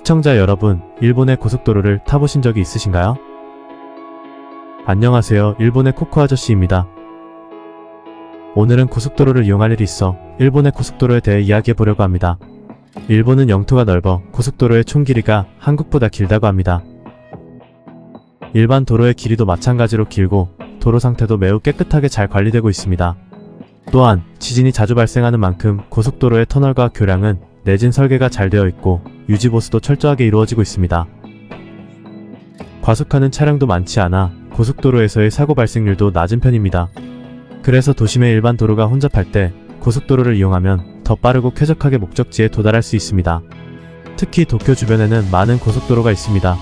시청자 여러분, 일본의 고속도로를 타보신 적이 있으신가요? 안녕하세요. 일본의 코코 아저씨입니다. 오늘은 고속도로를 이용할 일이 있어 일본의 고속도로에 대해 이야기해보려고 합니다. 일본은 영토가 넓어 고속도로의 총 길이가 한국보다 길다고 합니다. 일반 도로의 길이도 마찬가지로 길고 도로 상태도 매우 깨끗하게 잘 관리되고 있습니다. 또한 지진이 자주 발생하는 만큼 고속도로의 터널과 교량은 내진 설계가 잘 되어 있고 유지보수도 철저하게 이루어지고 있습니다. 과속하는 차량도 많지 않아 고속도로에서의 사고 발생률도 낮은 편입니다. 그래서 도심의 일반 도로가 혼잡할 때 고속도로를 이용하면 더 빠르고 쾌적하게 목적지에 도달할 수 있습니다. 특히 도쿄 주변에는 많은 고속도로가 있습니다.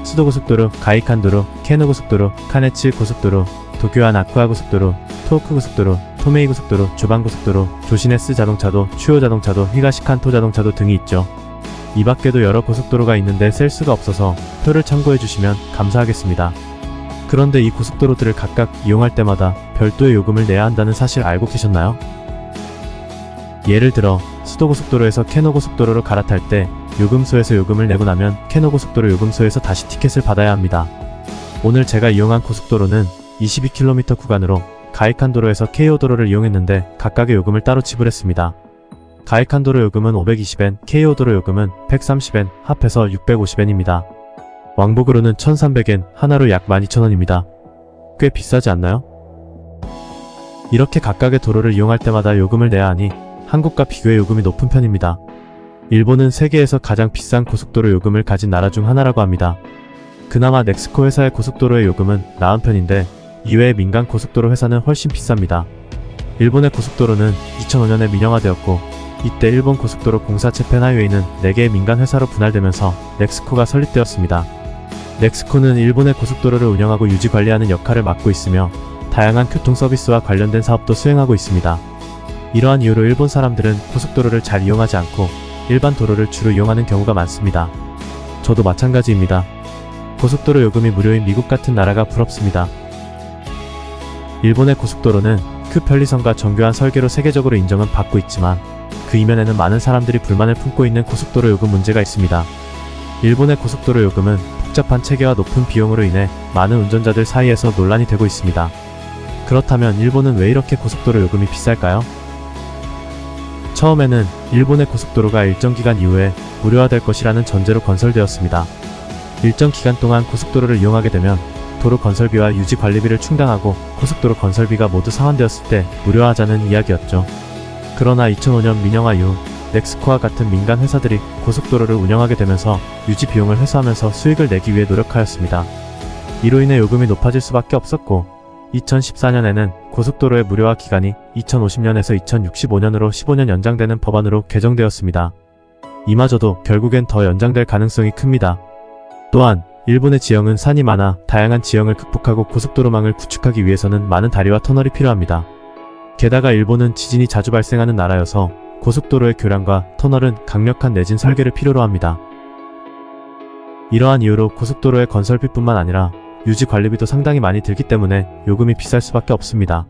수도고속도로, 가이칸도로, 케노고속도로, 카네츠 고속도로, 도쿄안 아쿠아 고속도로, 토호쿠 고속도로, 토메이 고속도로, 조반고속도로, 조시네스 자동차도, 추오 자동차도, 히가시칸토 자동차도 등이 있죠. 이 밖에도 여러 고속도로가 있는데 셀 수가 없어서 표를 참고해주시면 감사하겠습니다. 그런데 이 고속도로들을 각각 이용할 때마다 별도의 요금을 내야 한다는 사실 알고 계셨나요? 예를 들어 수도고속도로에서 케노고속도로로 갈아탈 때 요금소에서 요금을 내고 나면 케노고속도로 요금소에서 다시 티켓을 받아야 합니다. 오늘 제가 이용한 고속도로는 22km 구간으로 가이칸도로에서 케이오도로를 이용했는데 각각의 요금을 따로 지불했습니다. 가이칸도로 요금은 520엔, 케이오도로 요금은 130엔, 합해서 650엔입니다. 왕복으로는 1300엔, 하나로 약 12,000원입니다. 꽤 비싸지 않나요? 이렇게 각각의 도로를 이용할 때마다 요금을 내야 하니 한국과 비교해 요금이 높은 편입니다. 일본은 세계에서 가장 비싼 고속도로 요금을 가진 나라 중 하나라고 합니다. 그나마 넥스코 회사의 고속도로의 요금은 나은 편인데 이외의 민간 고속도로 회사는 훨씬 비쌉니다. 일본의 고속도로는 2005년에 민영화되었고 이때 일본 고속도로 공사 재팬 하이웨이는 4개의 민간 회사로 분할되면서 넥스코가 설립되었습니다. 넥스코는 일본의 고속도로를 운영하고 유지관리하는 역할을 맡고 있으며 다양한 교통 서비스와 관련된 사업도 수행하고 있습니다. 이러한 이유로 일본 사람들은 고속도로를 잘 이용하지 않고 일반 도로를 주로 이용하는 경우가 많습니다. 저도 마찬가지입니다. 고속도로 요금이 무료인 미국 같은 나라가 부럽습니다. 일본의 고속도로는 그 편리성과 정교한 설계로 세계적으로 인정은 받고 있지만 그 이면에는 많은 사람들이 불만을 품고 있는 고속도로 요금 문제가 있습니다. 일본의 고속도로 요금은 복잡한 체계와 높은 비용으로 인해 많은 운전자들 사이에서 논란이 되고 있습니다. 그렇다면 일본은 왜 이렇게 고속도로 요금이 비쌀까요? 처음에는 일본의 고속도로가 일정 기간 이후에 무료화될 것이라는 전제로 건설되었습니다. 일정 기간 동안 고속도로를 이용하게 되면 도로 건설비와 유지 관리비를 충당하고 고속도로 건설비가 모두 상환되었을 때 무료화하자는 이야기였죠. 그러나 2005년 민영화 이후 넥스코와 같은 민간 회사들이 고속도로를 운영하게 되면서 유지 비용을 회수하면서 수익을 내기 위해 노력하였습니다. 이로 인해 요금이 높아질 수밖에 없었고 2014년에는 고속도로의 무료화 기간이 2050년에서 2065년으로 15년 연장되는 법안으로 개정되었습니다. 이마저도 결국엔 더 연장될 가능성이 큽니다. 또한 일본의 지형은 산이 많아 다양한 지형을 극복하고 고속도로망을 구축하기 위해서는 많은 다리와 터널이 필요합니다. 게다가 일본은 지진이 자주 발생하는 나라여서 고속도로의 교량과 터널은 강력한 내진 설계를 필요로 합니다. 이러한 이유로 고속도로의 건설비뿐만 아니라 유지 관리비도 상당히 많이 들기 때문에 요금이 비쌀 수밖에 없습니다.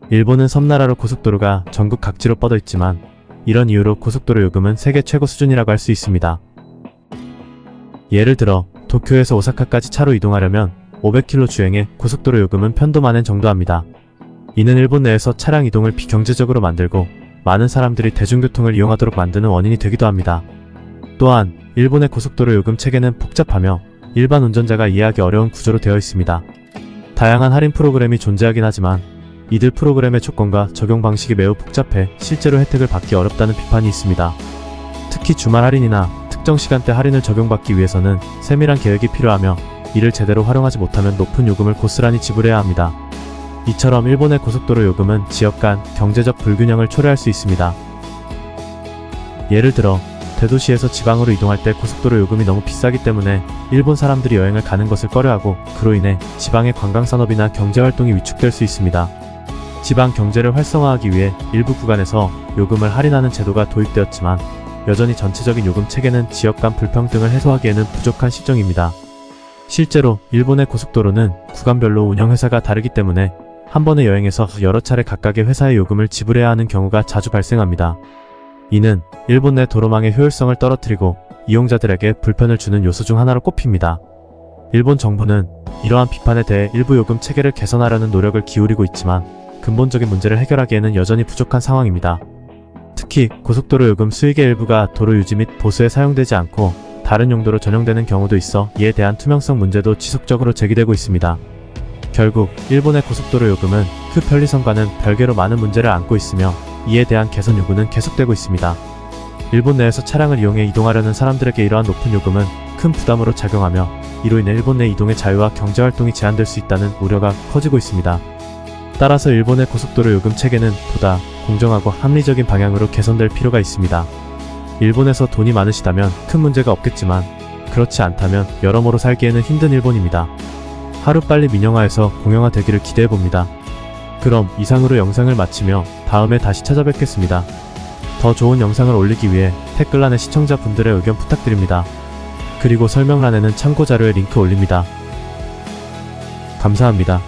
일본은 섬나라로 고속도로가 전국 각지로 뻗어 있지만 이런 이유로 고속도로 요금은 세계 최고 수준이라고 할 수 있습니다. 예를 들어 도쿄에서 오사카까지 차로 이동하려면 500km 주행에 고속도로 요금은 편도 만엔 정도 합니다. 이는 일본 내에서 차량 이동을 비경제적으로 만들고 많은 사람들이 대중교통을 이용하도록 만드는 원인이 되기도 합니다. 또한 일본의 고속도로 요금 체계는 복잡하며 일반 운전자가 이해하기 어려운 구조로 되어 있습니다. 다양한 할인 프로그램이 존재하긴 하지만 이들 프로그램의 조건과 적용 방식이 매우 복잡해 실제로 혜택을 받기 어렵다는 비판이 있습니다. 특히 주말 할인이나 특정 시간대 할인을 적용받기 위해서는 세밀한 계획이 필요하며 이를 제대로 활용하지 못하면 높은 요금을 고스란히 지불해야 합니다. 이처럼 일본의 고속도로 요금은 지역 간 경제적 불균형을 초래할 수 있습니다. 예를 들어 대도시에서 지방으로 이동할 때 고속도로 요금이 너무 비싸기 때문에 일본 사람들이 여행을 가는 것을 꺼려하고 그로 인해 지방의 관광산업이나 경제활동이 위축될 수 있습니다. 지방 경제를 활성화하기 위해 일부 구간에서 요금을 할인하는 제도가 도입되었지만 여전히 전체적인 요금 체계는 지역 간 불평등을 해소하기에는 부족한 실정입니다. 실제로 일본의 고속도로는 구간별로 운영회사가 다르기 때문에 한 번의 여행에서 여러 차례 각각의 회사의 요금을 지불해야 하는 경우가 자주 발생합니다. 이는 일본 내 도로망의 효율성을 떨어뜨리고 이용자들에게 불편을 주는 요소 중 하나로 꼽힙니다. 일본 정부는 이러한 비판에 대해 일부 요금 체계를 개선하려는 노력을 기울이고 있지만 근본적인 문제를 해결하기에는 여전히 부족한 상황입니다. 특히 고속도로 요금 수익의 일부가 도로 유지 및 보수에 사용되지 않고 다른 용도로 전용되는 경우도 있어 이에 대한 투명성 문제도 지속적으로 제기되고 있습니다. 결국 일본의 고속도로 요금은 그 편리성과는 별개로 많은 문제를 안고 있으며 이에 대한 개선 요구는 계속되고 있습니다. 일본 내에서 차량을 이용해 이동하려는 사람들에게 이러한 높은 요금은 큰 부담으로 작용하며 이로 인해 일본 내 이동의 자유와 경제활동이 제한될 수 있다는 우려가 커지고 있습니다. 따라서 일본의 고속도로 요금 체계는 보다 공정하고 합리적인 방향으로 개선될 필요가 있습니다. 일본에서 돈이 많으시다면 큰 문제가 없겠지만 그렇지 않다면 여러모로 살기에는 힘든 일본입니다. 하루빨리 민영화해서 공영화되기를 기대해봅니다. 그럼 이상으로 영상을 마치며 다음에 다시 찾아뵙겠습니다. 더 좋은 영상을 올리기 위해 댓글란에 시청자분들의 의견 부탁드립니다. 그리고 설명란에는 참고자료의 링크 올립니다. 감사합니다.